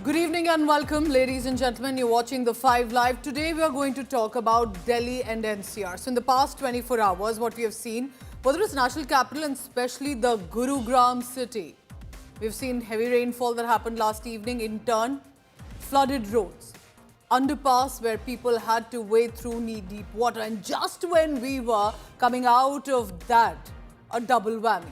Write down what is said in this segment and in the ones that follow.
Good evening and welcome, ladies and gentlemen. You're watching The 5 Live. Today we are going to talk about Delhi and NCR. So in the past 24 hours, what we have seen, whether it's national capital and especially the Gurugram city, we've seen heavy rainfall that happened last evening, in turn, flooded roads, underpass where people had to wade through knee-deep water. And just when we were coming out of that, a double whammy.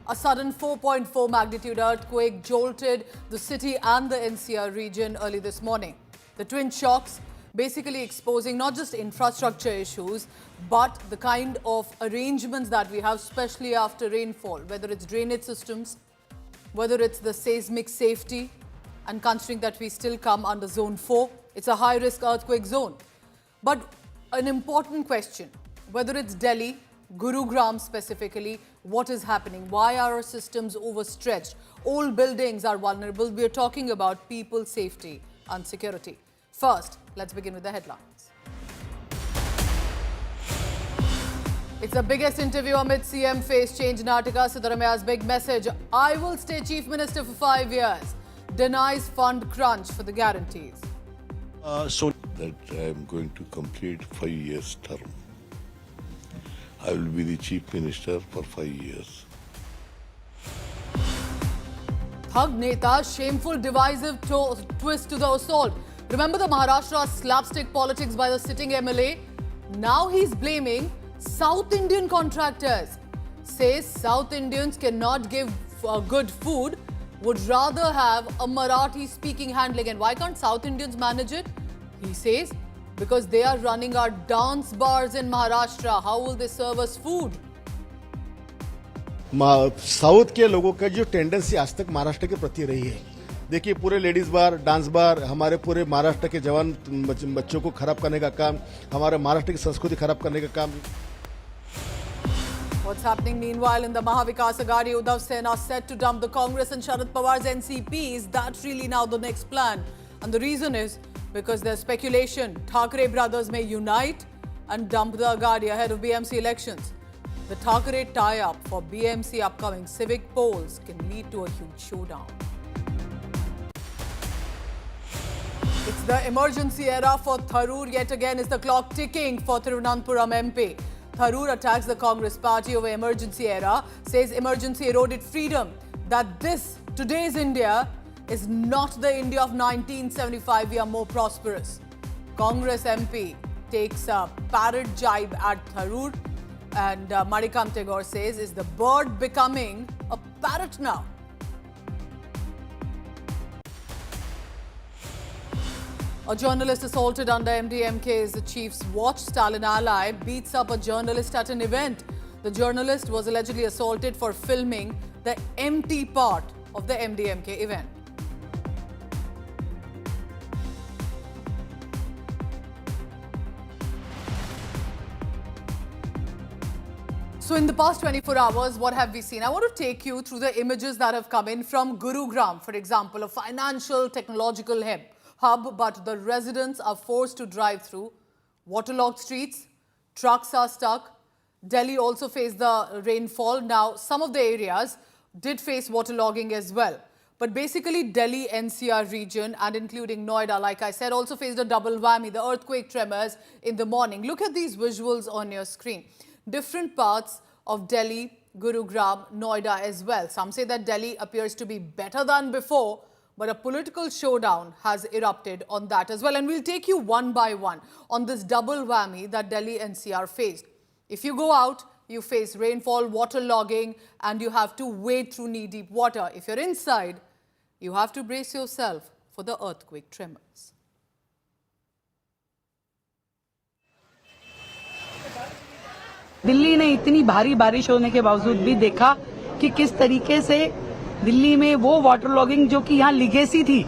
A sudden 4.4 magnitude earthquake jolted the city and the NCR region early this morning. The twin shocks basically exposing not just infrastructure issues, but the kind of arrangements that we have, especially after rainfall, whether it's drainage systems, whether it's the seismic safety, and considering that we still come under zone 4, it's a high-risk earthquake zone. But an important question, whether it's Delhi, Gurugram specifically, what is happening? Why are our systems overstretched? All buildings are vulnerable. We are talking about people's safety and security. First, let's begin with the headlines. It's the biggest interview amid CM face change in Attica. Siddaramaia's big message, I will stay Chief Minister for 5 years. Denies fund crunch for the guarantees. So that I am going to complete 5 years term. I will be the Chief Minister for 5 years. Thug Neta, shameful divisive twist to the assault. Remember the Maharashtra slapstick politics by the sitting MLA? Now he's blaming South Indian contractors. Says South Indians cannot give good food, would rather have a Marathi speaking handling. And why can't South Indians manage it? He says, because they are running our dance bars in Maharashtra. How will they serve us food? South के लोगों का जो tendency आज तक महाराष्ट्र के प्रति रही है, देखिए पूरे लेडीज बार, डांस बार, हमारे पूरे महाराष्ट्र के जवान बच्चों को खराब करने का काम, हमारे महाराष्ट्र की संस्कृति खराब करने का काम. What's happening meanwhile in the Mahavikas Aghadi? Uddhav Sena set to dump the Congress and Sharad Pawar's NCP. Is that really now the next plan? And the reason is because there's speculation Thackeray brothers may unite and dump the Aghadi ahead of BMC elections. The Thackeray tie-up for BMC upcoming civic polls can lead to a huge showdown. It's the emergency era for Tharoor. Yet again is the clock ticking for Thiruvananthapuram MP. Tharoor attacks the Congress party over emergency era, says emergency eroded freedom, that today's India is not the India of 1975. We are more prosperous. Congress MP takes a parrot jibe at Tharoor, and Manikant Tagore says, is the bird becoming a parrot now? A journalist assaulted under MDMK's chief's watch. Stalin ally beats up a journalist at an event. The journalist was allegedly assaulted for filming the empty part of the MDMK event. So in the past 24 hours, what have we seen? I want to take you through the images that have come in from Gurugram, for example, a financial technological hub, but the residents are forced to drive through waterlogged streets, trucks are stuck. Delhi also faced the rainfall. Now, some of the areas did face waterlogging as well. But basically, Delhi NCR region and including Noida, like I said, also faced a double whammy, the earthquake tremors in the morning. Look at these visuals on your screen. Different parts of Delhi, Gurugram, Noida as well. Some say that Delhi appears to be better than before, but a political showdown has erupted on that as well. And we'll take you one by one on this double whammy that Delhi NCR faced. If you go out, you face rainfall, waterlogging, and you have to wade through knee-deep water. If you're inside, you have to brace yourself for the earthquake tremors. Delhi ने इतनी भारी बारिश होने के बावजूद भी देखा कि किस तरीके से दिल्ली में वो वाटर लॉगिंग जो कि यहाँ लिगेसी थी,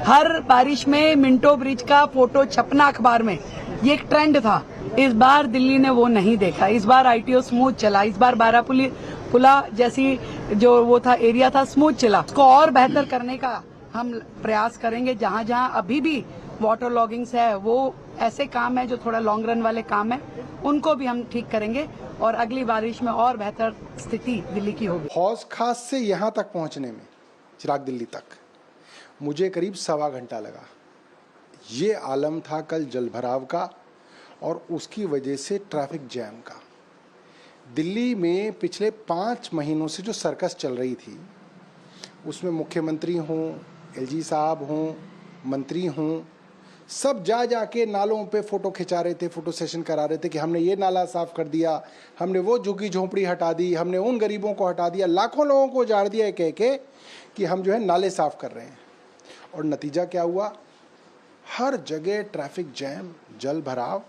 हर बारिश में मिंटो ब्रिज का फोटो छपना अखबार में, ये एक ट्रेंड था. इस बार दिल्ली ने वो नहीं देखा. इस बार आईटीओ स्मूथ चला. इस बार बारापुला जैसी जो वो था एरिया था, स्मूथ चला. उसको और बेहतर करने का हम प्रयास करेंगे. जहाँ जहाँ अभी भी वाटर लॉगिंग्स है, वो ऐसे काम है जो थोड़ा लॉन्ग रन वाले काम है, उनको भी हम ठीक करेंगे और अगली बारिश में और बेहतर स्थिति दिल्ली की होगी. हौज खास से यहाँ तक पहुँचने में, चिराग दिल्ली तक, मुझे करीब सवा घंटा लगा। ये आलम था कल जलभराव का और उसकी वजह से ट्रैफिक जैम का। दिल्ली में पिछले 5 महीनों से जो सर्कस चल रही थी, उसमें मुख्यमंत्री हों, एलजी साहब हों, मंत्री हों, सब जा जाके नालों पे फ़ोटो खिंचा रहे थे, फ़ोटो सेशन करा रहे थे कि हमने ये नाला साफ़ कर दिया, हमने वो झुग्गी झोंपड़ी हटा दी, हमने उन गरीबों को हटा दिया, लाखों लोगों को उजाड़ दिया कह के कि हम जो है नाले साफ़ कर रहे हैं। और नतीजा क्या हुआ? हर जगह ट्रैफिक जैम, जल भराव,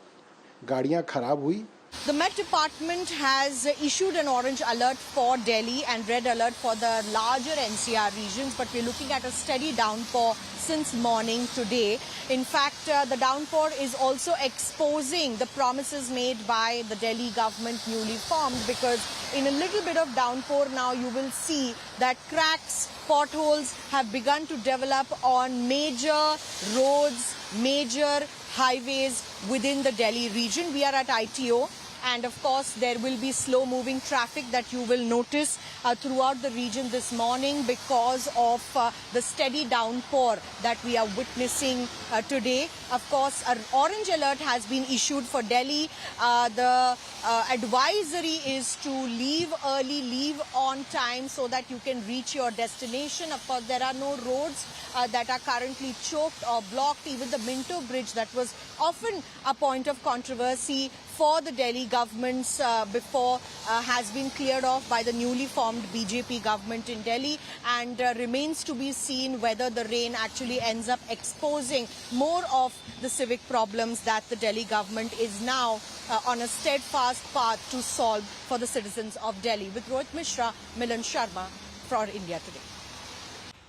गाड़ियाँ खराब हुई। The Met Department has issued an orange alert for Delhi and red alert for the larger NCR regions, but we're looking at a steady downpour since morning today. In fact, the downpour is also exposing the promises made by the Delhi government newly formed, because in a little bit of downpour now you will see that cracks, potholes have begun to develop on major roads, major highways within the Delhi region. We are at ITO. And of course, there will be slow-moving traffic that you will notice throughout the region this morning because of the steady downpour that we are witnessing today. Of course, an orange alert has been issued for Delhi. The advisory is to leave early, leave on time so that you can reach your destination. Of course, there are no roads that are currently choked or blocked. Even the Minto Bridge, that was often a point of controversy for the Delhi governments before, has been cleared off by the newly formed BJP government in Delhi, and remains to be seen whether the rain actually ends up exposing more of the civic problems that the Delhi government is now on a steadfast path to solve for the citizens of Delhi. With Rohit Mishra, Milan Sharma for India Today.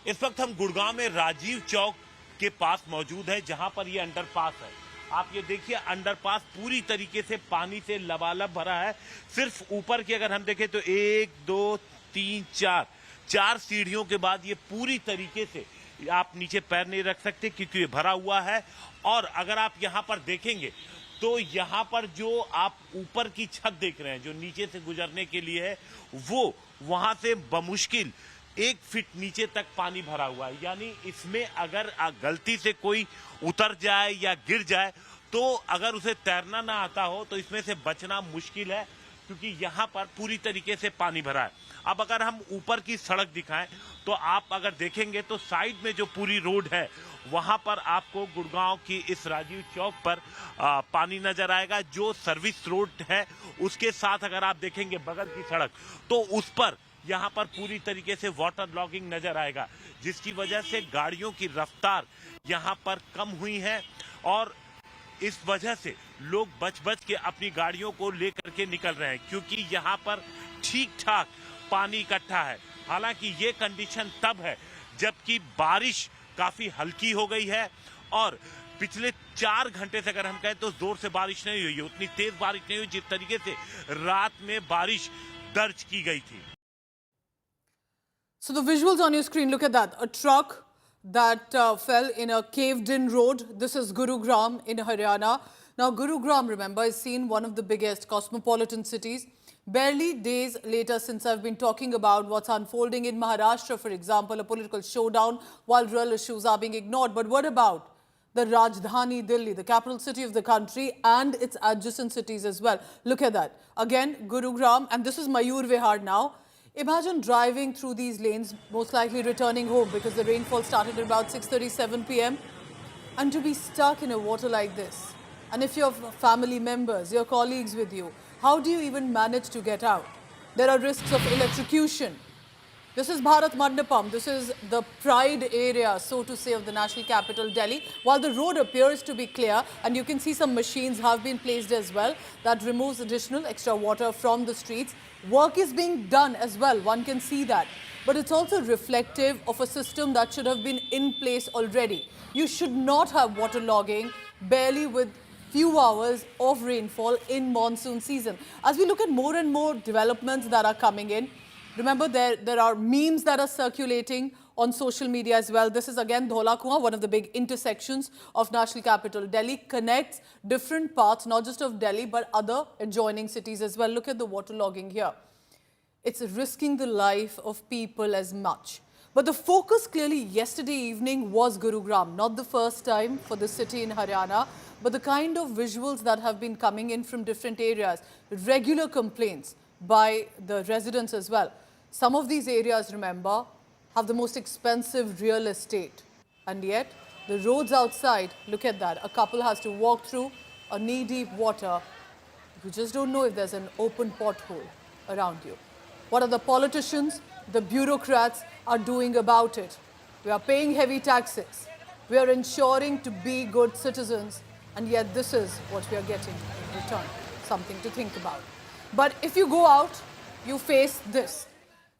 इस वक्त हम गुड़गांव में राजीव चौक के पास मौजूद है, जहां पर ये अंडरपास है। आप ये देखिए, अंडरपास पूरी तरीके से पानी से लबालब भरा है। सिर्फ ऊपर की अगर हम देखें तो 1, 2, 3, 4 सीढ़ियों के बाद ये पूरी तरीके से आप नीचे पैर नहीं रख सकते क्योंकि ये भरा हुआ है। और अगर आप यहाँ पर देखेंगे तो यहाँ पर जो आप ऊपर की छत देख रहे हैं, जो नीचे से गुजरने के लिए है, वो वहां से बमुश्किल 1 फीट नीचे तक पानी भरा हुआ है। यानी इसमें अगर गलती से कोई उतर जाए या गिर जाए तो अगर उसे तैरना ना आता हो तो इसमें से बचना मुश्किल है, क्योंकि यहाँ पर पूरी तरीके से पानी भरा है। अब अगर हम ऊपर की सड़क दिखाएं तो आप अगर देखेंगे तो साइड में जो पूरी रोड है वहां पर आपको गुड़गांव की इस राजीव चौक पर पानी नजर आएगा। जो सर्विस रोड है उसके साथ अगर आप देखेंगे बगल की सड़क, तो उस पर यहाँ पर पूरी तरीके से वाटर लॉगिंग नजर आएगा, जिसकी वजह से गाड़ियों की रफ्तार यहाँ पर कम हुई है और इस वजह से लोग बच के अपनी गाड़ियों को लेकर के निकल रहे हैं, क्योंकि यहाँ पर ठीक ठाक पानी इकट्ठा है। हालांकि ये कंडीशन तब है जबकि बारिश काफी हल्की हो गई है और पिछले 4 घंटे से अगर हम कहें तो जोर से बारिश नहीं हुई है, उतनी तेज बारिश नहीं हुई जिस तरीके से रात में बारिश दर्ज की गई थी। So the visuals on your screen, look at that. A truck that fell in a caved-in road. This is Gurugram in Haryana. Now, Gurugram, remember, is seen one of the biggest cosmopolitan cities. Barely days later, since I've been talking about what's unfolding in Maharashtra, for example, a political showdown while real issues are being ignored. But what about the Rajdhani Delhi, the capital city of the country, and its adjacent cities as well? Look at that. Again, Gurugram, and this is Mayur Vihar now. Imagine driving through these lanes, most likely returning home because the rainfall started at about 6:37 p.m. and to be stuck in a water like this. And if you have family members, your colleagues with you, how do you even manage to get out? There are risks of electrocution. This is Bharat Mandapam. This is the pride area, so to say, of the national capital, Delhi. While the road appears to be clear, and you can see some machines have been placed as well that removes additional extra water from the streets. Work is being done as well, one can see that. But it's also reflective of a system that should have been in place already. You should not have waterlogging barely with few hours of rainfall in monsoon season. As we look at more and more developments that are coming in, remember there are memes that are circulating on social media as well. This is again Dhola Kuan, one of the big intersections of national capital Delhi, connects different parts, not just of Delhi, but other adjoining cities as well. Look at the waterlogging here. It's risking the life of people as much. But the focus clearly yesterday evening was Gurugram, not the first time for the city in Haryana, but the kind of visuals that have been coming in from different areas, regular complaints by the residents as well. Some of these areas, remember, have the most expensive real estate. And yet, the roads outside, look at that, a couple has to walk through a knee-deep water. You just don't know if there's an open pothole around you. What are the politicians, the bureaucrats are doing about it? We are paying heavy taxes. We are ensuring to be good citizens, and yet this is what we are getting in return. Something to think about. But if you go out, you face this.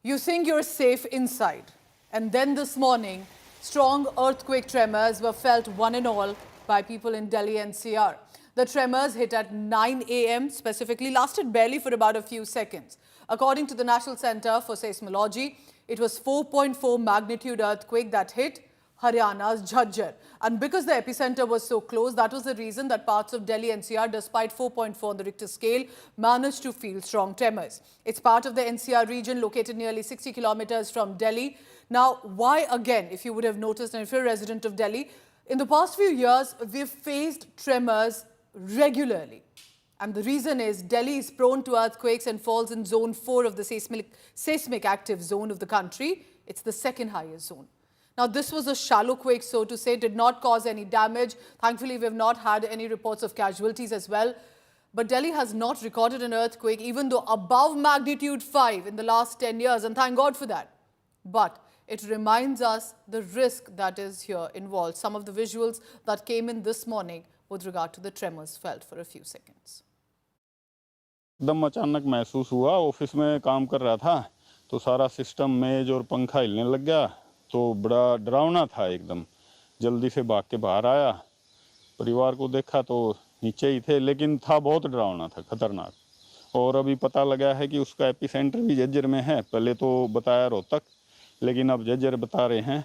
You think you're safe inside. And then this morning, strong earthquake tremors were felt one and all by people in Delhi NCR. The tremors hit at 9 a.m. specifically, lasted barely for about a few seconds. According to the National Center for Seismology, it was 4.4 magnitude earthquake that hit Haryana's Jhajjar. And because the epicenter was so close, that was the reason that parts of Delhi NCR, despite 4.4 on the Richter scale, managed to feel strong tremors. It's part of the NCR region located nearly 60 kilometers from Delhi. Now, why again, if you would have noticed, and if you're a resident of Delhi, in the past few years, we've faced tremors regularly. And the reason is Delhi is prone to earthquakes and falls in zone 4 of the seismic active zone of the country. It's the second highest zone. Now, this was a shallow quake, so to say, did not cause any damage. Thankfully, we have not had any reports of casualties as well. But Delhi has not recorded an earthquake, even though above magnitude 5 in the last 10 years, and thank God for that. But it reminds us the risk that is here involved. Some of the visuals that came in this morning with regard to the tremors felt for a few seconds. एकदम अचानक महसूस हुआ। Office में काम कर रहा था तो सारा सिस्टम मेज और पंखा हिलने लग गया, तो बड़ा डरावना था। एकदम जल्दी से भाग के बाहर आया, परिवार को देखा तो नीचे ही थे, लेकिन था बहुत डरावना था, खतरनाक। और अभी पता लगा है कि उसका एपिसेंटर भी जज्जर में है। पहले तो बताया रोहतक, लेकिन अब जज्जर बता रहे हैं।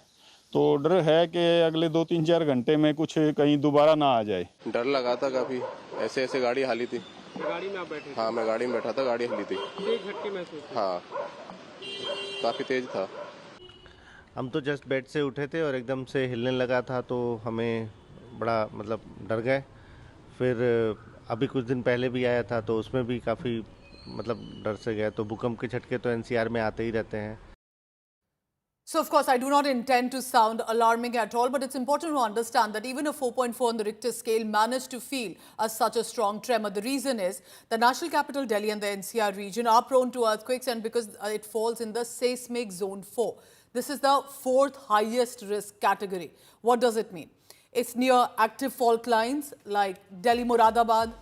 तो डर है कि अगले 2-3-4 घंटे में कुछ कहीं दोबारा ना आ जाए। डर लगा था काफ़ी, ऐसे ऐसे गाड़ी हाली थी। गाड़ी में आप बैठे? हाँ, मैं गाड़ी में बैठा था, गाड़ी हिली थी। तेज झटके महसूस? हाँ, काफ़ी तेज था। हम तो जस्ट बेड से उठे थे और एकदम से हिलने लगा था, तो हमें बड़ा मतलब डर गए। फिर अभी कुछ दिन पहले भी आया था, तो उसमें भी काफ़ी मतलब डर से गए। तो भूकंप के झटके तो एनसीआर में आते ही रहते हैं। So, of course, I do not intend to sound alarming at all, but it's important to understand that even a 4.4 on the Richter scale managed to feel such a strong tremor. The reason is the national capital Delhi and the NCR region are prone to earthquakes, and because it falls in the seismic zone 4. This is the 4th highest risk category. What does it mean? It's near active fault lines like Delhi-Moradabad,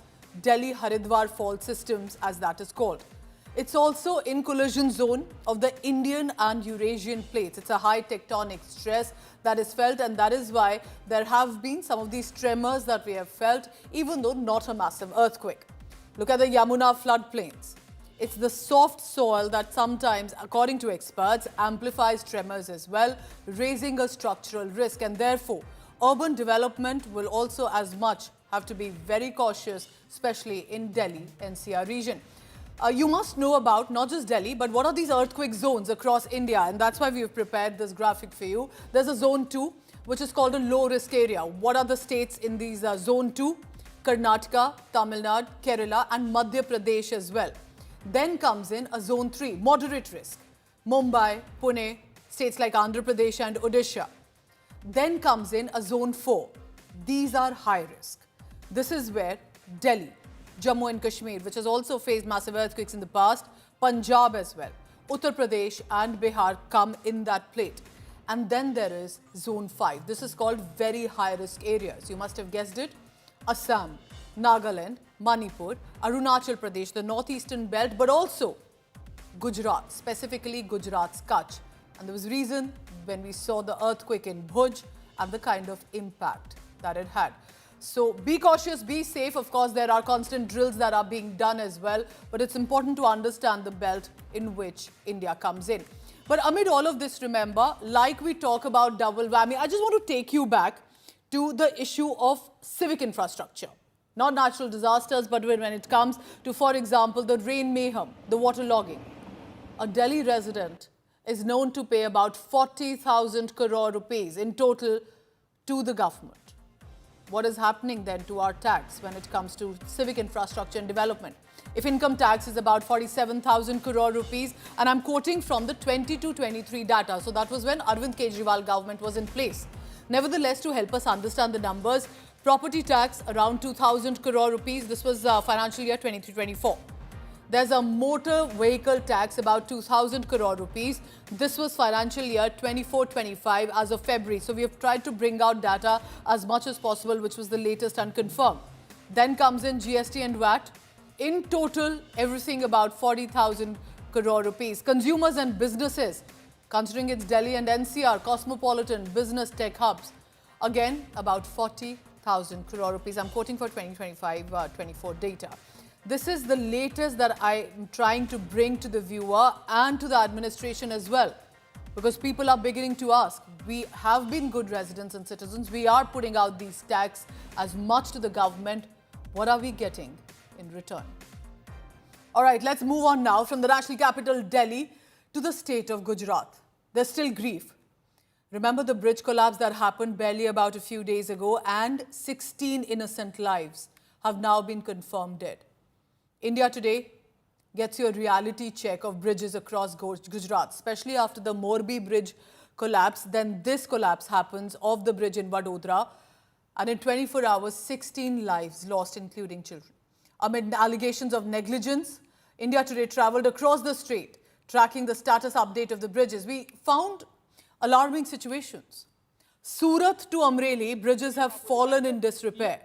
Delhi-Haridwar fault systems, as that is called. It's also in collision zone of the Indian and Eurasian plates. It's a high tectonic stress that is felt, and that is why there have been some of these tremors that we have felt, even though not a massive earthquake. Look at the Yamuna floodplains. It's the soft soil that sometimes, according to experts, amplifies tremors as well, raising a structural risk, and therefore urban development will also as much have to be very cautious, especially in Delhi NCR region. You must know about not just Delhi, but what are these earthquake zones across India, and that's why we've prepared this graphic for you. There's a zone 2, which is called a low risk area. What are the states in these zone 2? Karnataka, Tamil Nadu, Kerala and Madhya Pradesh as well. Then comes in a zone 3, moderate risk. Mumbai, Pune, states like Andhra Pradesh and Odisha. Then comes in a zone 4. These are high risk. This is where Delhi, Jammu and Kashmir, which has also faced massive earthquakes in the past, Punjab as well, Uttar Pradesh and Bihar come in that plate. And then there is zone 5. This is called very high risk areas. You must have guessed it. Assam, Nagaland, Manipur, Arunachal Pradesh, the northeastern belt, but also Gujarat, specifically Gujarat's Kutch. And there was reason when we saw the earthquake in Bhuj and the kind of impact that it had. So be cautious, be safe. Of course, there are constant drills that are being done as well, but it's important to understand the belt in which India comes in. But amid all of this, remember, like we talk about double whammy, I just want to take you back to the issue of civic infrastructure. Not natural disasters, but when it comes to, for example, the rain mayhem, the water logging. A Delhi resident is known to pay about 40,000 crore rupees in total to the government. What is happening then to our tax when it comes to civic infrastructure and development? If income tax is about 47,000 crore rupees, and I'm quoting from the 22-23 data, so that was when Arvind Kejriwal government was in place. Nevertheless, to help us understand the numbers, property tax around 2,000 crore rupees. This was financial year 23-24. There's a motor vehicle tax about 2,000 crore rupees. This was financial year 24-25 as of February. So we have tried to bring out data as much as possible, which was the latest and confirmed. Then comes in GST and VAT. In total, everything about 40,000 crore rupees. Consumers and businesses, considering it's Delhi and NCR, cosmopolitan business tech hubs, again about 40,000 crore rupees. I'm quoting for 2025-24 data. This is the latest that I'm trying to bring to the viewer and to the administration as well, because people are beginning to ask. We have been good residents and citizens. We are putting out these tax as much to the government. What are we getting in return? All right, let's move on now from the national capital, Delhi, to the state of Gujarat. There's still grief. Remember the bridge collapse that happened barely about a few days ago, and 16 innocent lives have now been confirmed dead. India Today gets you a reality check of bridges across Gujarat, especially after the Morbi bridge collapse. Then this collapse happens of the bridge in Vadodara, and in 24 hours, 16 lives lost, including children. Amid allegations of negligence, India Today travelled across the strait, tracking the status update of the bridges. We found alarming situations. Surat to Amreli, bridges have fallen in disrepair.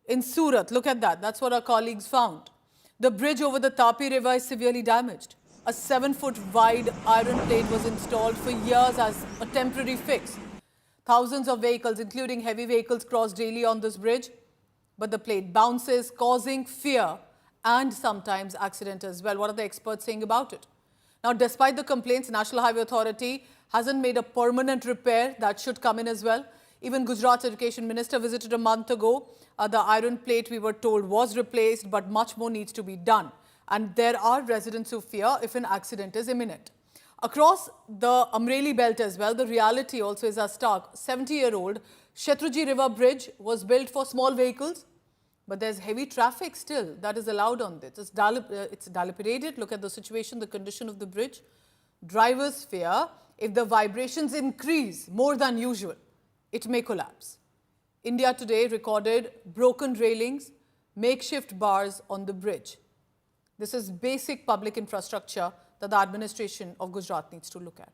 In Surat, look at that. That's what our colleagues found. The bridge over the Tapi River is severely damaged. A 7-foot wide iron plate was installed for years as a temporary fix. Thousands of vehicles, including heavy vehicles, cross daily on this bridge. But the plate bounces, causing fear and sometimes accident as well. What are the experts saying about it? Now, despite the complaints, National Highway Authority hasn't made a permanent repair. That should come in as well. Even Gujarat's Education Minister visited a month ago. The iron plate, we were told, was replaced, but much more needs to be done. And there are residents who fear if an accident is imminent. Across the Amreli belt as well, the reality also is as stark. 70-year-old Shetruji River Bridge was built for small vehicles, but there's heavy traffic still that is allowed on this. It's dilapidated. Look at the situation, the condition of the bridge. Drivers fear if the vibrations increase more than usual, it may collapse. India Today recorded broken railings, makeshift bars on the bridge. This is basic public infrastructure that the administration of Gujarat needs to look at.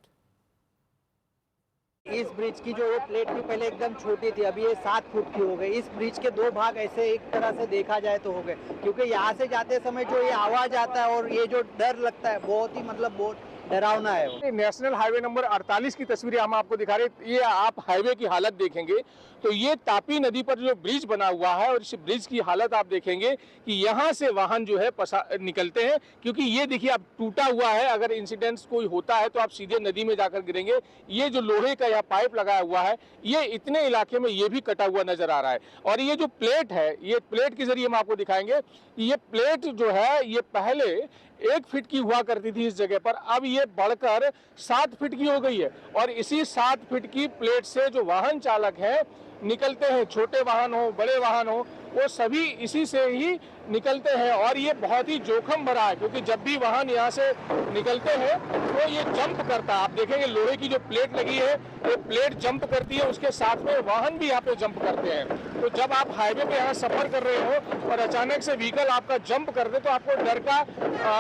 इस bridge की जो ये plate थी पहले एकदम छोटी थी, अभी ये 7 फुट की हो गई। इस ब्रिज के 2 भाग ऐसे एक तरह से देखा जाए तो हो गए, क्योंकि यहाँ से जाते समय जो ये आवाज आता है और ये जो डर लगता है, बहुत ही बहुत डरावना है वो। नेशनल हाईवे नंबर 48 की तस्वीरें हम आपको दिखा रहे। ये आप हाईवे की हालत देखेंगे तो ये तापी नदी पर जो ब्रिज बना हुआ है, और इस ब्रिज की हालत आप देखेंगे कि यहाँ से वाहन जो है निकलते हैं, क्योंकि ये देखिए अब टूटा हुआ है। अगर इंसिडेंट कोई होता है तो आप सीधे नदी में जाकर गिरेंगे। ये जो लोहे का यहाँ पाइप लगाया हुआ है, ये इतने इलाके में ये भी कटा हुआ नजर आ रहा है। और ये जो प्लेट है, ये प्लेट के जरिए हम आपको दिखाएंगे। ये प्लेट जो है, ये पहले 1 फीट की हुआ करती थी इस जगह पर, अब ये बढ़कर 7 फीट की हो गई है। और इसी 7 फीट की प्लेट से जो वाहन चालक है निकलते हैं, छोटे वाहन हो बड़े वाहन हो, वो सभी इसी से ही निकलते हैं। और ये बहुत ही जोखिम भरा है, क्योंकि जब भी वाहन यहाँ से निकलते हैं तो ये जंप करता है। आप देखेंगे लोहे की जो प्लेट लगी है, ये प्लेट जंप करती है, उसके साथ में वाहन भी यहाँ पे जंप करते हैं। तो जब आप हाईवे पे यहाँ सफर कर रहे हो और अचानक से व्हीकल आपका जंप कर दे तो आपको डर का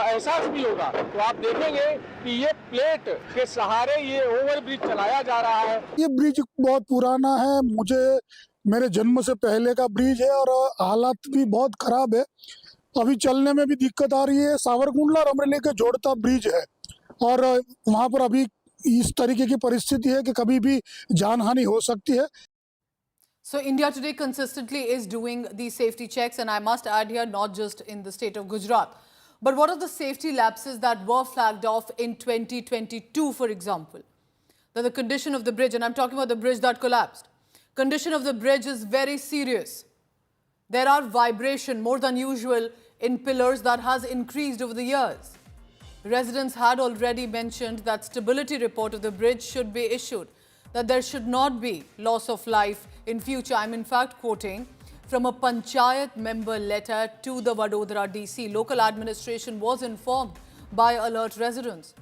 एहसास भी होगा। तो आप देखेंगे कि ये प्लेट के सहारे ये ओवर ब्रिज चलाया जा रहा है। ये ब्रिज बहुत पुराना है, मेरे जन्म से पहले का ब्रिज है और हालात भी बहुत खराब है। अभी चलने में भी दिक्कत आ रही है। सावरकुंडला और अमरेली के जोड़ता ब्रिज है और वहां पर अभी इस तरीके की परिस्थिति है कि कभी भी जानहानि हो सकती है। So India Today consistently is doing these safety checks, and I must add here, not just in the state of Gujarat, but what are the safety lapses that were flagged off in 2022, for example? That the condition of the bridge, and I'm talking about the bridge that collapsed, condition of the bridge is very serious. There are vibration more than usual in pillars that has increased over the years. Residents had already mentioned that stability report of the bridge should be issued, that there should not be loss of life in future. I'm in fact quoting from a Panchayat member letter to the Vadodara DC. Local administration was informed by alert residents.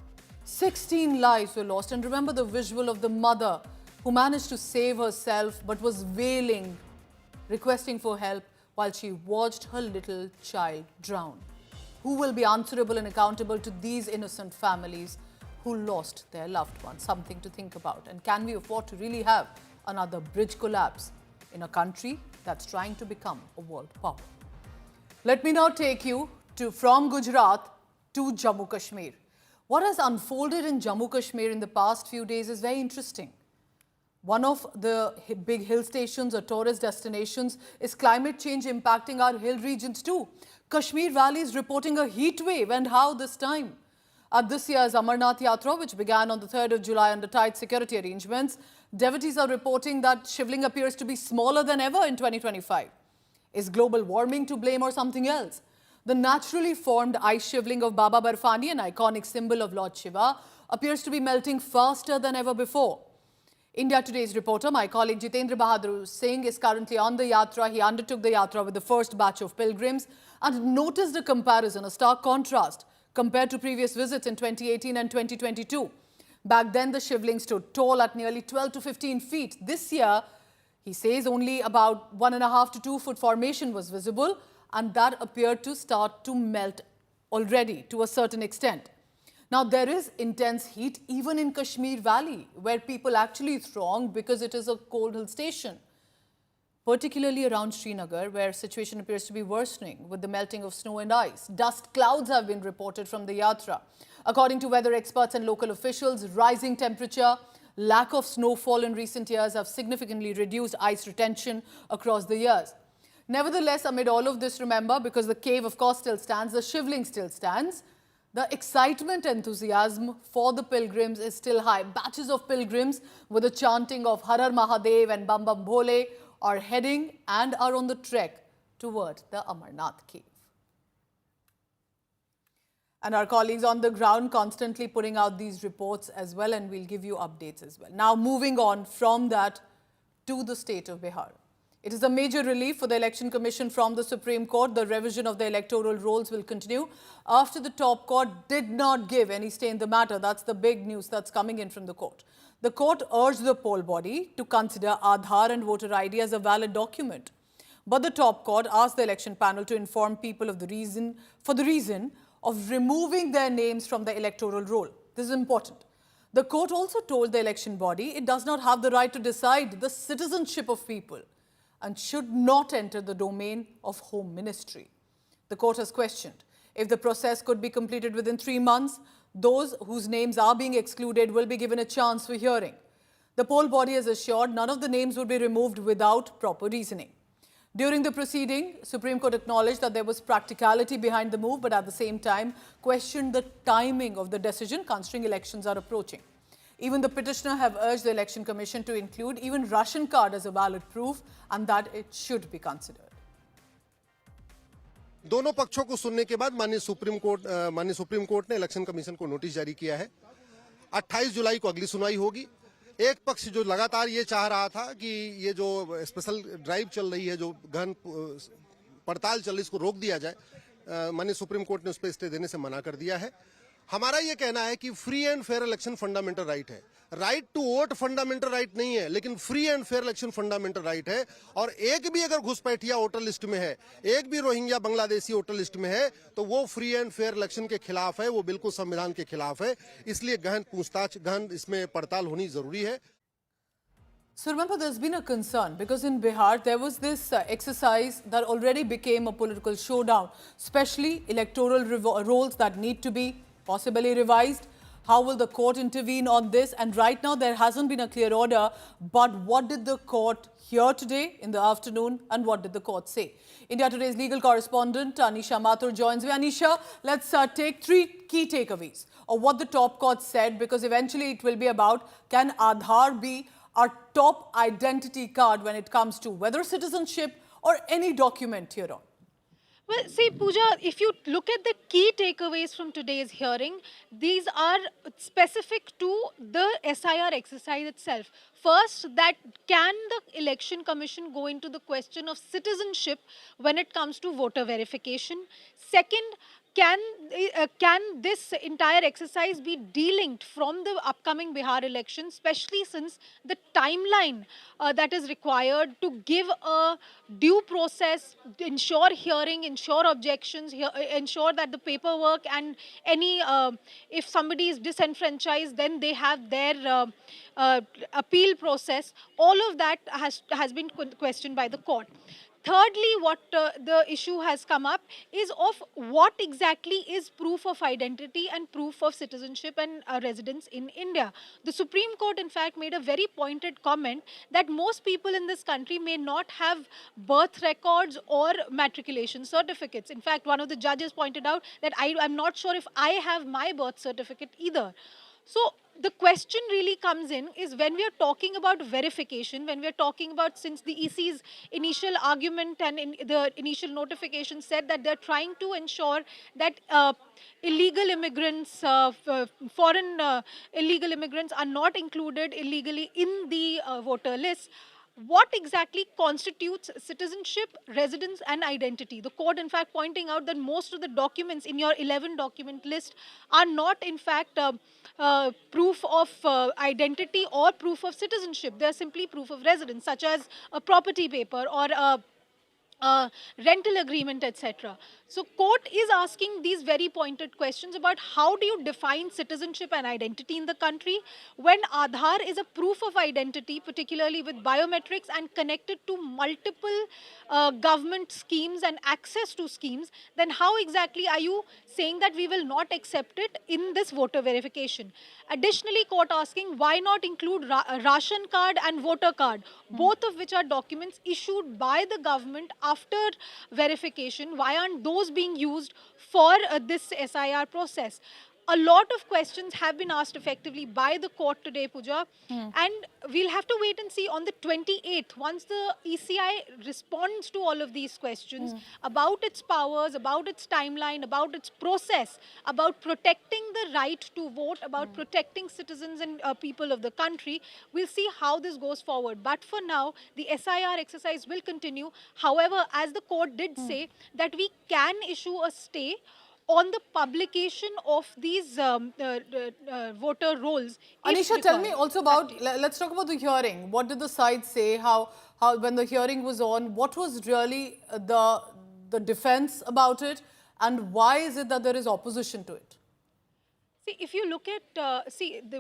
16 lives were lost, and remember the visual of the mother who managed to save herself but was wailing, requesting for help while she watched her little child drown. Who will be answerable and accountable to these innocent families who lost their loved ones? Something to think about. And can we afford to really have another bridge collapse in a country that's trying to become a world power? Let me now take you from Gujarat to Jammu Kashmir. What has unfolded in Jammu Kashmir in the past few days is very interesting. One of the big hill stations or tourist destinations is climate change impacting our hill regions too. Kashmir Valley is reporting a heat wave, and how this time? At this year's Amarnath Yatra, which began on the 3rd of July under tight security arrangements, devotees are reporting that shivling appears to be smaller than ever in 2025. Is global warming to blame or something else? The naturally formed ice shivling of Baba Barfani, an iconic symbol of Lord Shiva, appears to be melting faster than ever before. India Today's reporter, my colleague Jitendra Bahadur Singh, is currently on the yatra. He undertook the yatra with the first batch of pilgrims and noticed a comparison, a stark contrast compared to previous visits in 2018 and 2022. Back then, the shivling stood tall at nearly 12 to 15 feet. This year, he says only about 1.5 to 2 foot formation was visible, and that appeared to start to melt already to a certain extent. Now, there is intense heat even in Kashmir Valley, where people actually throng because it is a cold hill station, particularly around Srinagar, where situation appears to be worsening with the melting of snow and ice. Dust clouds have been reported from the yatra. According to weather experts and local officials, rising temperature, lack of snowfall in recent years have significantly reduced ice retention across the years. Nevertheless, amid all of this, remember, because the cave of course still stands, the shivling still stands, the excitement, enthusiasm for the pilgrims is still high. Batches of pilgrims with the chanting of Har Har Mahadev and Bam Bam Bhole are heading and are on the trek toward the Amarnath cave. And our colleagues on the ground constantly putting out these reports as well, and we'll give you updates as well. Now, moving on from that to the state of Bihar. It is a major relief for the Election Commission from the Supreme Court. The revision of the electoral rolls will continue after the top court did not give any stay in the matter. That's the big news that's coming in from the court. The court urged the poll body to consider Aadhaar and voter ID as a valid document. But the top court asked the election panel to inform people of the reason of removing their names from the electoral roll. This is important. The court also told the election body it does not have the right to decide the citizenship of people and should not enter the domain of Home Ministry. The court has questioned if the process could be completed within 3 months. Those whose names are being excluded will be given a chance for hearing. The poll body has assured none of the names would be removed without proper reasoning. During the proceeding, Supreme Court acknowledged that there was practicality behind the move, but at the same time questioned the timing of the decision considering elections are approaching. Even the petitioner have urged the Election Commission to include even Ration card as a valid proof and that it should be considered. दोनों पक्षों को सुनने के बाद माननीय supreme court ने election commission को notice जारी किया है। 28 जुलाई को अगली सुनवाई होगी। एक पक्ष जो लगातार ये चाह रहा था कि ये जो स्पेशल ड्राइव चल रही है, जो गहन पड़ताल चल रही है, इसको रोक दिया जाए, माननीय सुप्रीम कोर्ट ने उस पर स्टे देने से मना कर दिया है। हमारा ये कहना है कि free and fair election fundamental right है। Right to vote fundamental right नहीं है, लेकिन free and fair election fundamental right है। और एक भी अगर घुसपैठिया वोटर लिस्ट में है, एक भी रोहिंग्या बांग्लादेशी वोटर लिस्ट में है, तो वो फ्री एंड फेयर इलेक्शन के खिलाफ है, वो बिल्कुल संविधान के खिलाफ है। इसलिए गहन पूछताछ, गहन इसमें पड़ताल होनी जरूरी है। So remember, there's been a concern because in Bihar there was this exercise that already became a political showdown, especially electoral rolls that need to be possibly revised. How will the court intervene on this? And right now there hasn't been a clear order, but what did the court hear today in the afternoon and what did the court say? India Today's legal correspondent Anisha Mathur joins me. Anisha, let's take 3 key takeaways of what the top court said, because eventually it will be about, can Aadhaar be our top identity card when it comes to whether citizenship or any document hereon? Well, see, Pooja, if you look at the key takeaways from today's hearing, these are specific to the SIR exercise itself. First, that can the Election Commission go into the question of citizenship when it comes to voter verification? Second, can this entire exercise be delinked from the upcoming Bihar election, especially since the timeline that is required to give a due process, ensure hearing, ensure objections, ensure that the paperwork and any, if somebody is disenfranchised, then they have their appeal process. All of that has been questioned by the court. Thirdly, what the issue has come up is of what exactly is proof of identity and proof of citizenship and residence in India. The Supreme Court, in fact, made a very pointed comment that most people in this country may not have birth records or matriculation certificates. In fact, one of the judges pointed out that I'm not sure if I have my birth certificate either. So the question really comes in is when we are talking about verification, when we are talking about, since the EC's initial argument and the initial notification said that they're trying to ensure that illegal immigrants, foreign illegal immigrants are not included illegally in the voter list. What exactly constitutes citizenship, residence and identity? The court, in fact, pointing out that most of the documents in your 11 document list are not, in fact, proof of identity or proof of citizenship. They are simply proof of residence, such as a property paper or a rental agreement, etc. So court is asking these very pointed questions about how do you define citizenship and identity in the country when Aadhaar is a proof of identity, particularly with biometrics and connected to multiple government schemes and access to schemes. Then how exactly are you saying that we will not accept it in this voter verification? Additionally, court asking why not include ration card and voter card, both of which are documents issued by the government after verification. Why aren't those being used for this SIR process? A lot of questions have been asked effectively by the court today, Pooja, and we'll have to wait and see on the 28th, once the ECI responds to all of these questions about its powers, about its timeline, about its process, about protecting the right to vote, about protecting citizens and people of the country. We'll see how this goes forward. But for now, the SIR exercise will continue. However, as the court did say, that we can issue a stay on the publication of these voter rolls. Anisha, tell me also about, let's talk about the hearing. What did the side say? How when the hearing was on, what was really the defense about it? And why is it that there is opposition to it? See, if you look at,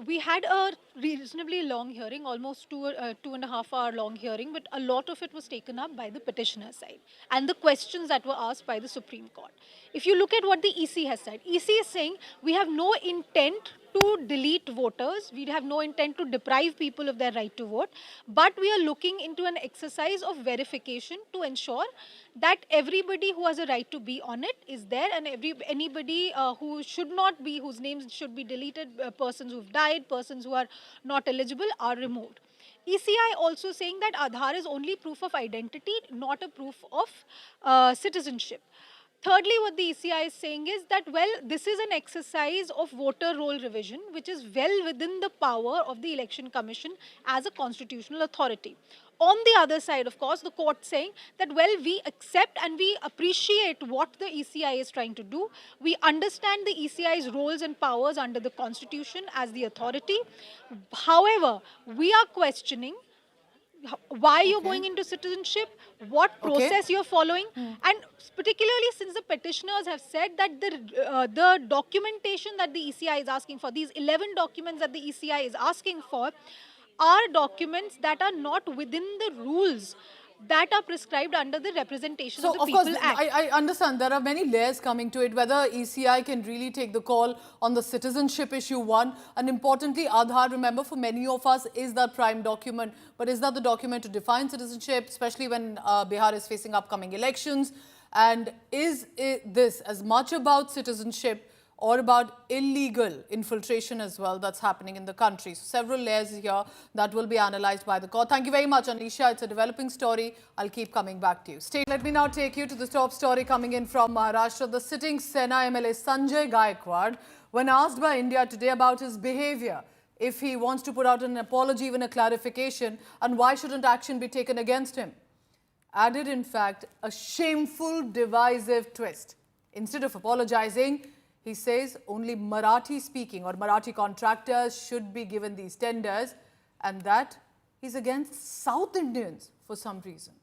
we had a reasonably long hearing, almost 2.5 hour long hearing, but a lot of it was taken up by the petitioner side and the questions that were asked by the Supreme Court. If you look at what the EC has said, EC is saying we have no intent to delete voters, we have no intent to deprive people of their right to vote, but we are looking into an exercise of verification to ensure that everybody who has a right to be on it is there, and anybody who should not be, whose names should be deleted, persons who've died, persons who are not eligible are removed. ECI also saying that Aadhaar is only proof of identity, not a proof of citizenship. Thirdly, what the ECI is saying is that, well, this is an exercise of voter roll revision, which is well within the power of the Election Commission as a constitutional authority. On the other side, of course, the court saying that, well, we accept and we appreciate what the ECI is trying to do. We understand the ECI's roles and powers under the Constitution as the authority. However, we are questioning why you're going into citizenship, what process you're following, and particularly since the petitioners have said that the documentation that the ECI is asking for, these 11 documents that the ECI is asking for, are documents that are not within the rules that are prescribed under the Representation of the People Act. I understand there are many layers coming to it, whether ECI can really take the call on the citizenship issue, one, and importantly, Aadhaar, remember, for many of us is that prime document, but is that the document to define citizenship, especially when Bihar is facing upcoming elections? And is this as much about citizenship or about illegal infiltration as well that's happening in the country. So several layers here that will be analyzed by the court. Thank you very much, Anisha. It's a developing story. I'll keep coming back to you. Let me now take you to the top story coming in from Maharashtra. The sitting Sena MLA Sanjay Gaikwad, when asked by India today about his behavior, if he wants to put out an apology, even a clarification, and why shouldn't action be taken against him, added in fact a shameful divisive twist. Instead of apologizing, he says only Marathi speaking or Marathi contractors should be given these tenders, and that he's against South Indians for some reason.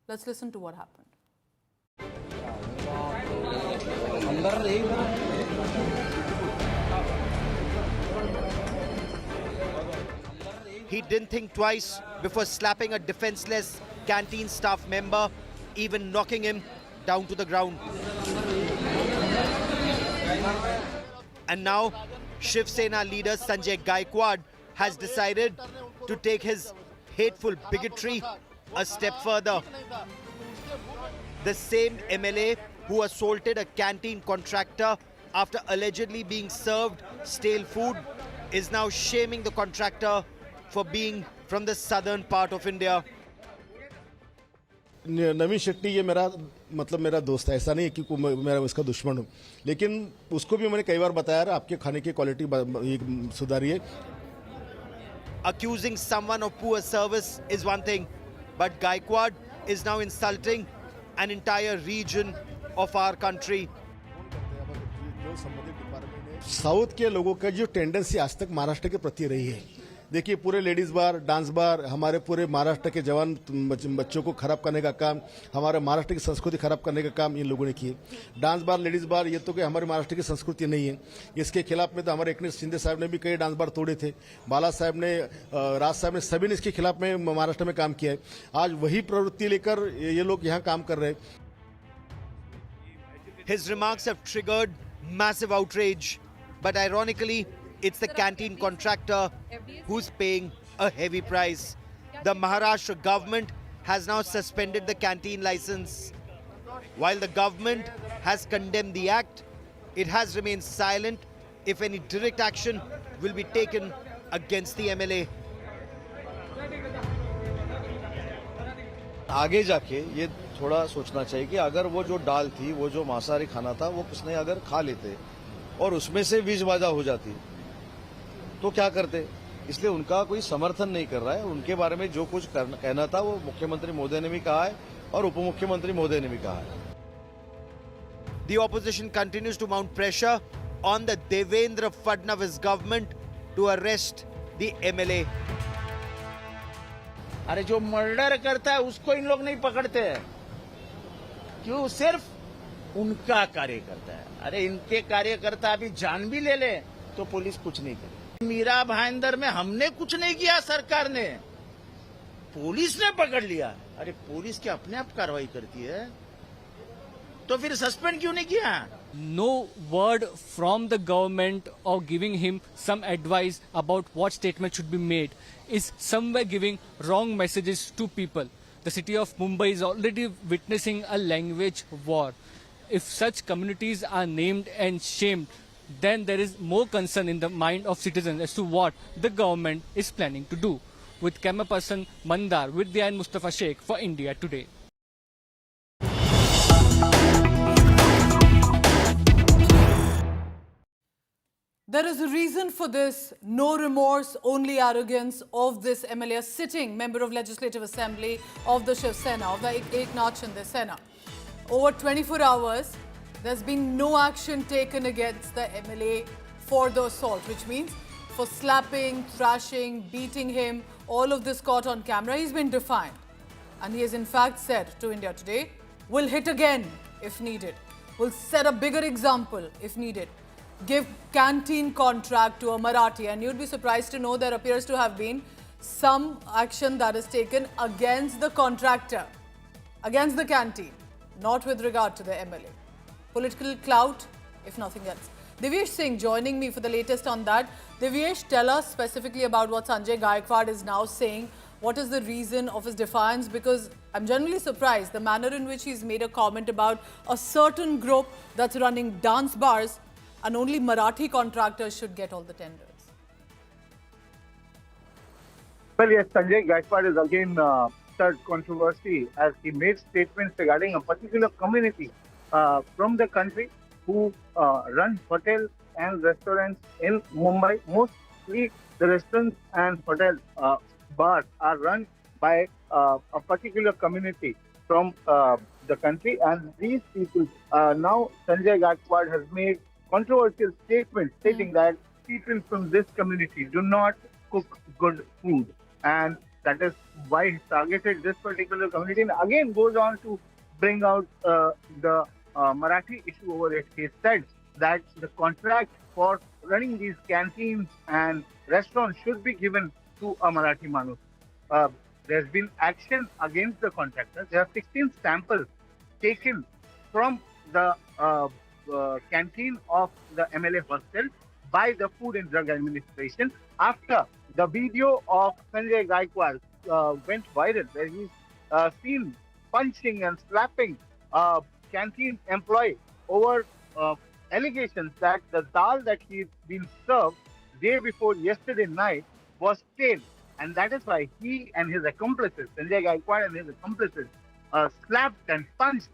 Let's listen to what happened. He didn't think twice before slapping a defenseless canteen staff member, even knocking him down to the ground. And now, Shiv Sena leader Sanjay Gaikwad has decided to take his hateful bigotry a step further. The same MLA who assaulted a canteen contractor after allegedly being served stale food is now shaming the contractor for being from the southern part of India. नवीन शेट्टी ये मेरा दोस्त है, ऐसा नहीं है कि मेरा उसका दुश्मन हूँ, लेकिन उसको भी मैंने कई बार बताया आपके खाने की quality सुधारिए. Accusing someone of poor service is one thing, but Gaikwad is now insulting an entire region of our country. South के लोगों का जो टेंडेंसी आज तक महाराष्ट्र के प्रति रही है, देखिए पूरे लेडीज बार, डांस बार, हमारे पूरे महाराष्ट्र के जवान बच्चों को खराब करने का काम, हमारे महाराष्ट्र की संस्कृति खराब करने का काम इन लोगों ने किए. डांस बार, लेडीज बार, ये तो कि हमारे महाराष्ट्र की संस्कृति नहीं है. इसके खिलाफ में तो हमारे एकनाथ शिंदे साहब ने भी कई डांस बार तोड़े थे, बाला साहब ने, राज साहब ने, सभी ने इसके खिलाफ में महाराष्ट्र में काम किया है. आज वही प्रवृत्ति लेकर ये लोग यहाँ काम कर रहे हैं. His remarks have triggered massive outrage, but ironically, it's the canteen contractor who's paying a heavy price. The Maharashtra government has now suspended the canteen license. While the government has condemned the act, it has remained silent if any direct action will be taken against the MLA. आगे जाके ये थोड़ा सोचना चाहिए कि अगर वो जो दाल थी, वो जो मांसाहारी खाना था, वो किसने अगर खा लेते और उसमें से बीजबाजा हो जाती तो क्या करते. इसलिए उनका कोई समर्थन नहीं कर रहा है. उनके बारे में जो कुछ कहना था वो मुख्यमंत्री महोदय ने भी कहा है और उप मुख्यमंत्री महोदय ने भी कहा है. The opposition continues to mount pressure on the Devendra Fadnavis government to arrest the MLA. अरे जो मर्डर करता है उसको इन लोग नहीं पकड़ते हैं. क्यों? सिर्फ उनका कार्यकर्ता है. अरे इनके कार्यकर्ता अभी जान भी ले ले तो पुलिस कुछ नहीं करे. मीरा भाईंदर में हमने कुछ नहीं किया, सरकार ने, पुलिस ने पकड़ लिया. अरे पुलिस क्या अपने आप कार्रवाई करती है तो फिर सस्पेंड क्यों नहीं किया? No word from the government or giving him some advice about what statement should be made is somewhere giving wrong messages to people. The city of Mumbai is already witnessing a language war. If such communities are named and shamed, then there is more concern in the mind of citizens as to what the government is planning to do. With camera person Mandar, with Vidya and Mustafa Sheikh for India Today. There is a reason for this no remorse, only arrogance of this MLA, sitting member of Legislative Assembly of the Shiv Sena, of the Eknath Shinde Sena. Over 24 hours, there's been no action taken against the MLA for the assault, which means for slapping, thrashing, beating him, all of this caught on camera. He's been defiant. And he has in fact said to India Today, we'll hit again if needed. We'll set a bigger example if needed. Give canteen contract to a Marathi, and you'd be surprised to know there appears to have been some action that is taken against the contractor, against the canteen, not with regard to the MLA. Political clout, if nothing else. Divyesh Singh joining me for the latest on that. Divyesh, tell us specifically about what Sanjay Gaikwad is now saying. What is the reason of his defiance? Because I'm generally surprised the manner in which he's made a comment about a certain group that's running dance bars and only Marathi contractors should get all the tenders? Well, yes, Sanjay Gaikwad is again stirred controversy as he made statements regarding a particular community from the country who run hotels and restaurants in Mumbai. Mostly the restaurants and hotel bars are run by a particular community from the country, and these people, now Sanjay Gaikwad has made controversial statements stating that people from this community do not cook good food, and that is why he targeted this particular community, and again goes on to bring out the Marathi issue over it. He said that the contract for running these canteens and restaurants should be given to a Marathi Manus. There's been action against the contractors. There are 16 samples taken from the canteen of the MLA hostel by the Food and Drug Administration after the video of Sanjay Gaikwad went viral, where he's seen punching and slapping a canteen employee over allegations that the dal that he's been served day before yesterday night was stale. And that is why he and his accomplices, Sanjay Gaikwad and his accomplices, slapped and punched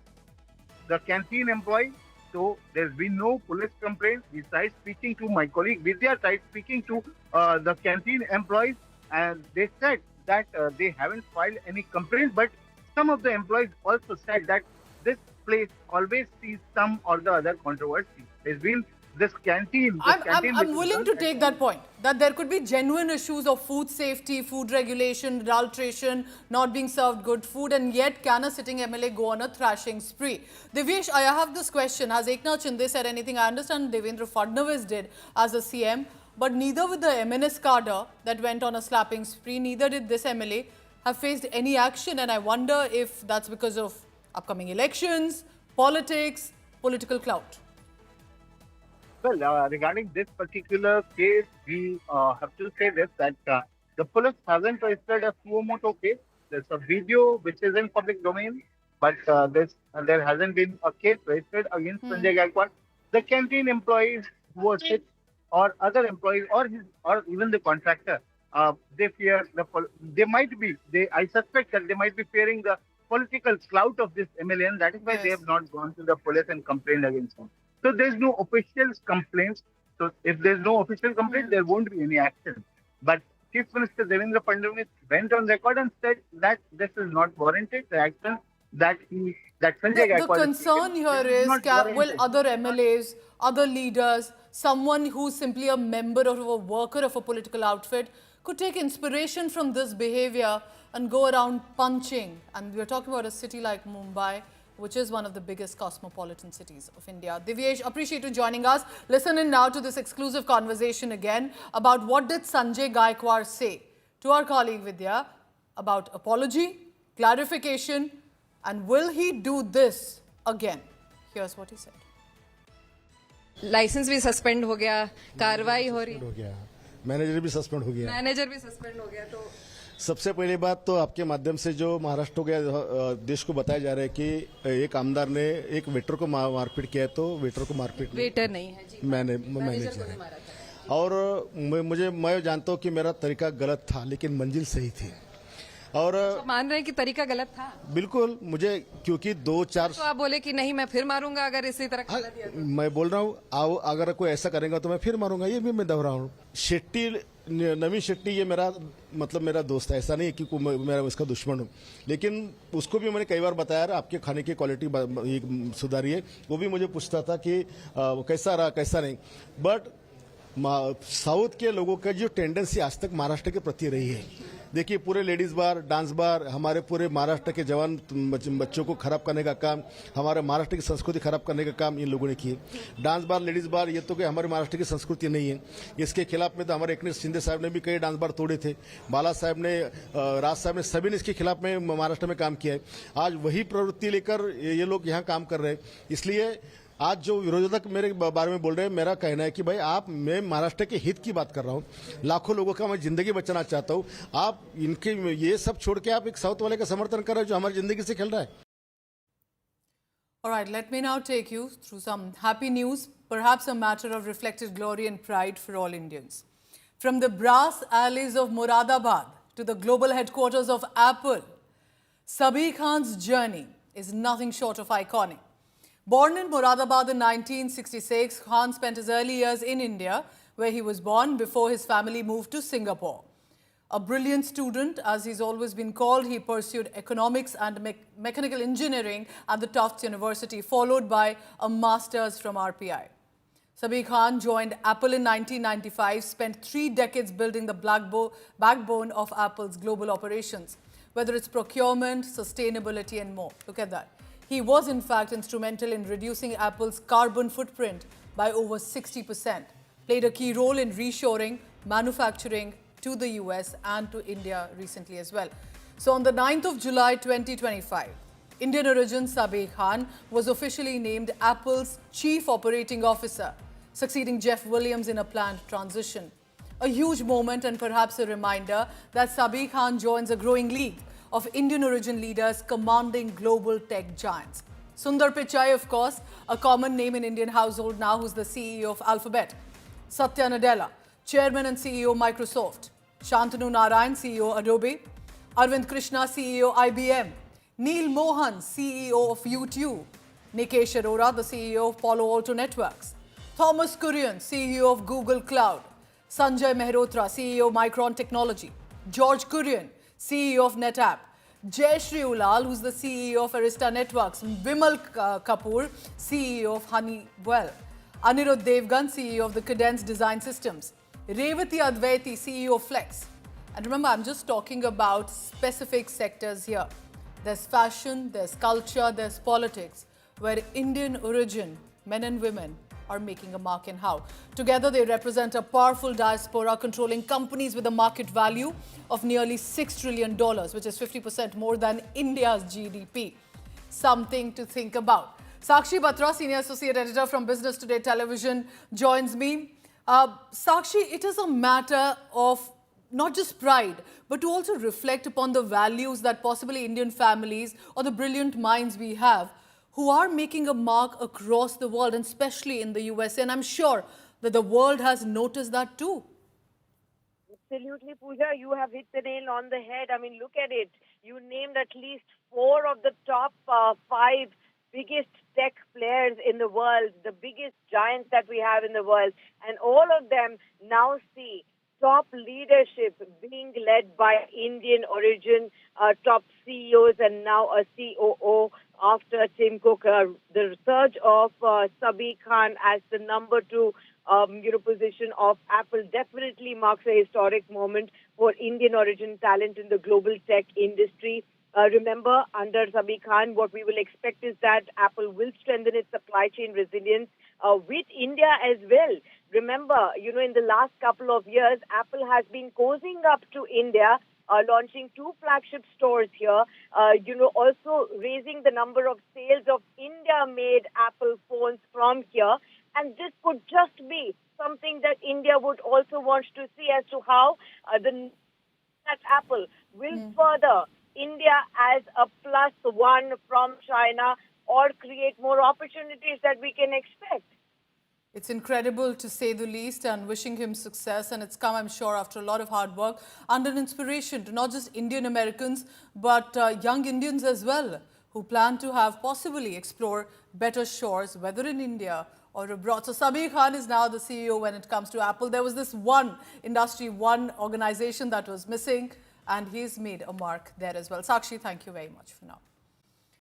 the canteen employee. So there's been no police complaint. We tried speaking to my colleague Vidya, tried speaking to the canteen employees, and they said that they haven't filed any complaint. But some of the employees also said that this place always sees some or the other controversy. There's been this canteen. I'm willing to take that point, that there could be genuine issues of food safety, food regulation, adulteration, not being served good food, and yet can a sitting MLA go on a thrashing spree? Divyesh, I have this question. Has Eknath Shinde said anything? I understand Devendra Fadnavis did as a CM, but neither with the MNS cadre that went on a slapping spree, neither did this MLA have faced any action, and I wonder if that's because of upcoming elections, politics, political clout. Well, regarding this particular case, we have to say this, that the police hasn't registered a suo motu case. There's a video which is in public domain, but there hasn't been a case registered against Sanjay Gaikwad. The canteen employees who were hit, or other employees, or even the contractor, they fear I suspect that they might be fearing the political clout of this MLA, and that is why they have not gone to the police and complained against him. So there's no official complaints. So if there's no official complaint, there won't be any action. But Chief Minister Devendra Fadnavis went on record and said that this is not warranted. The action that Sanjay Gaikwad. The concern here is, will other MLAs, other leaders, someone who's simply a member or a worker of a political outfit, could take inspiration from this behavior and go around punching? And we're talking about a city like Mumbai, which is one of the biggest cosmopolitan cities of India. Divyesh, appreciate you joining us. Listen in now to this exclusive conversation again about what did Sanjay Gaikwad say to our colleague Vidya about apology, clarification, and will he do this again? Here's what he said. License भी suspend हो गया, कार्रवाई हो रही, हो गया, manager भी suspend हो गया, तो सबसे पहली बात तो आपके माध्यम से जो महाराष्ट्र के देश को बताया जा रहा है कि एक आमदार ने एक वेटर को मारपीट किया है, तो वेटर को मारपीट वेटर नहीं है जी, मैनेजर है। और मैं जानता हूँ कि मेरा तरीका गलत था, लेकिन मंजिल सही थी। और मान रहे हैं कि तरीका गलत था? बिल्कुल, मुझे क्योंकि 2-4 तो आप बोले कि नहीं मैं फिर मारूंगा अगर इसी तरह मैं बोल रहा हूँ, अगर कोई ऐसा करेगा तो मैं फिर मारूंगा, ये भी मैं दोहरा हूँ। नवीन शेट्टी ये मेरा दोस्त है, ऐसा नहीं है कि मैं उसका दुश्मन हूँ, लेकिन उसको भी मैंने कई बार बताया आपके खाने की क्वालिटी सुधारिए। वो भी मुझे पूछता था कि कैसा रहा कैसा नहीं, बट साउथ के लोगों का जो टेंडेंसी आज तक महाराष्ट्र के प्रति रही है, देखिए पूरे लेडीज बार, डांस बार, हमारे पूरे महाराष्ट्र के जवान बच्चों को खराब करने का काम, हमारे महाराष्ट्र की संस्कृति खराब करने का काम इन लोगों ने किए। डांस बार, लेडीज बार, ये तो कि हमारे महाराष्ट्र की संस्कृति नहीं है। इसके खिलाफ में तो हमारे एकनाथ शिंदे साहब ने भी कई डांस बार तोड़े थे, बाला साहब ने, राज साहब ने, सभी ने इसके खिलाफ में महाराष्ट्र में काम किया है। आज वही प्रवृत्ति लेकर ये लोग यहाँ काम कर रहे हैं। इसलिए आज जो विरोधक मेरे बारे में बोल रहे हैं, मेरा कहना है कि भाई मैं महाराष्ट्र के हित की बात कर रहा हूँ, लाखों लोगों का मैं जिंदगी बचाना चाहता हूँ। आप इनके ये सब छोड़ के आप एक साउथ वाले का समर्थन कर रहे हैं जो हमारी जिंदगी से खेल रहा है। All right, let me now take you through some happy news, perhaps a matter of reflected glory and pride for all Indians. From the brass alleys of Moradabad to the global headquarters of Apple, Sabir Khan's journey is nothing short of iconic. Born in Moradabad in 1966, Khan spent his early years in India, where he was born before his family moved to Singapore. A brilliant student, as he's always been called, he pursued economics and mechanical engineering at the Tufts University, followed by a master's from RPI. Sabir Khan joined Apple in 1995, spent 3 decades building the backbone of Apple's global operations, whether it's procurement, sustainability, and more. Look at that. He was, in fact, instrumental in reducing Apple's carbon footprint by over 60%, played a key role in reshoring manufacturing to the US and to India recently as well. So on the 9th of July 2025, Indian origin Sabir Khan was officially named Apple's Chief Operating Officer, succeeding Jeff Williams in a planned transition. A huge moment and perhaps a reminder that Sabir Khan joins a growing league of Indian origin leaders commanding global tech giants. Sundar Pichai, of course, a common name in Indian household now, who's the CEO of Alphabet. Satya Nadella, Chairman and CEO Microsoft. Shantanu Narayan, CEO Adobe. Arvind Krishna, CEO IBM. Neil Mohan, CEO of YouTube. Nikesh Arora, the CEO of Palo Alto Networks. Thomas Kurian, CEO of Google Cloud. Sanjay Mehrotra, CEO Micron Technology. George Kurian, CEO of NetApp. Jayashree Ulal, who's the CEO of Arista Networks. Vimal Kapoor, CEO of Honeywell. Anirudh Devgan, CEO of the Cadence Design Systems. Revati Advaiti, CEO of Flex. And remember, I'm just talking about specific sectors here. There's fashion, there's culture, there's politics, where Indian origin men and women are making a mark in how. Together, they represent a powerful diaspora controlling companies with a market value of nearly $6 trillion, which is 50% more than India's GDP. Something to think about. Sakshi Batra, Senior Associate Editor from Business Today Television, joins me. Sakshi, it is a matter of not just pride, but to also reflect upon the values that possibly Indian families or the brilliant minds we have who are making a mark across the world, and especially in the USA. And I'm sure that the world has noticed that too. Absolutely, Pooja. You have hit the nail on the head. I mean, look at it. You named at least 4 of the top 5 biggest tech players in the world, the biggest giants that we have in the world. And all of them now see top leadership being led by Indian origin, top CEOs and now a COO after Tim Cook. The surge of Sabir Khan as the number 2 position of Apple definitely marks a historic moment for Indian origin talent in the global tech industry. Remember, under Sabir Khan, what we will expect is that Apple will strengthen its supply chain resilience with India as well. Remember, in the last couple of years, Apple has been cozying up to India, launching 2 flagship stores here, also raising the number of sales of India-made Apple phones from here. And this could just be something that India would also want to see as to how that Apple will further India as a +1 from China or create more opportunities that we can expect. It's incredible to say the least, and wishing him success. And it's come, I'm sure, after a lot of hard work and an inspiration to not just Indian Americans, but young Indians as well, who plan to have possibly explore better shores, whether in India or abroad. So Sabir Khan is now the CEO when it comes to Apple. There was this one industry, one organization that was missing, and he's made a mark there as well. Sakshi, thank you very much for now.